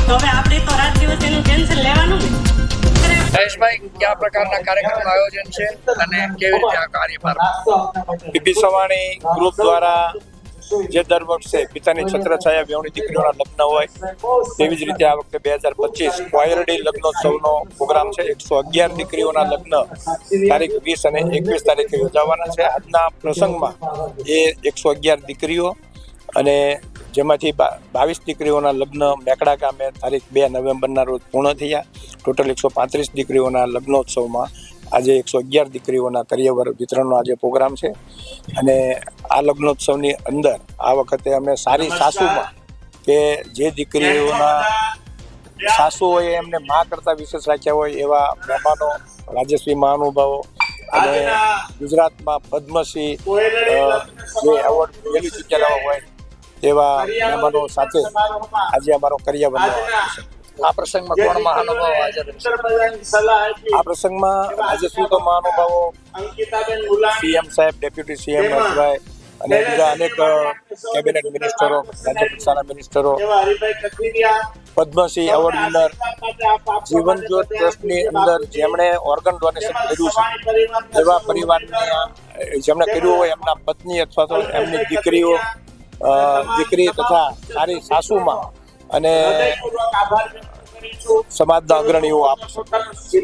તો હવે આપણે તો રાત દિવસ એનું ટેન્શન લેવાનું ને. મહેશભાઈ, કયા પ્રકારના કાર્યક્રમનું આયોજન છે અને કેવી રીતે આ કાર્ય પાર પાડે? પીપી સવાણી ગ્રુપ દ્વારા જે દર વર્ષે પિતાની છત્રછાયા બેવની દીકરીઓના લગ્ન હોય તેવી જ રીતે આ વખતે 2025 કોયરડી લગ્નોત્સવનો પ્રોગ્રામ છે. 111 દીકરીઓના લગ્ન તારીખ 20 અને 21 તારીખે યોજાવાના છે. આજના પ્રસંગમાં એ 111 દીકરીઓ અને જેમાંથી 22 દીકરીઓના લગ્ન મેકડા ગામે તારીખ 2 નવેમ્બરના રોજ પૂર્ણ થયા. ટોટલ 135 દીકરીઓના લગ્નોત્સવમાં આજે 111 દીકરીઓના કરિયર વિતરણનો આજે પ્રોગ્રામ છે. અને આ લગ્નોત્સવની અંદર આ વખતે અમે સારી સાસુમાં કે જે દીકરીઓના સાસુઓએ એમને મા કરતાં વિશેષ રાખ્યા હોય એવા મહેમાનો, રાજશ્રી મહાનુભાવો અને ગુજરાતમાં પદ્મશ્રી જે એવોર્ડ મેળવી ચૂકેલા હોય તેવા મહેમાનો સાથે આજે અમારો કરિયર બનાવવાનો છે. આ પ્રસંગમાં કોણ મહાનુભાવો હાજર રહેશે? આ પ્રસંગમાં રાજશ્રી તો મહાનુભાવો સીએમ સાહેબ, ડેપ્યુટી સીએમ હર્ષભાઈ અને બીજા અનેક કેબિનેટ મિનિસ્ટરો, રાજ્ય કક્ષાના મિનિસ્ટરો, પદ્મશ્રી એવોર્ડ વિનર, જીવન જ્યોત ટ્રસ્ટની અંદર જેમણે ઓર્ગન ડોનેશન કર્યું છે એવા પરિવારને જેમણે કર્યું હોય એમના પત્ની અથવા તો એમની દીકરી તથા સારી સાસુમાં અને સમાજના અગ્રણીઓ આપશે.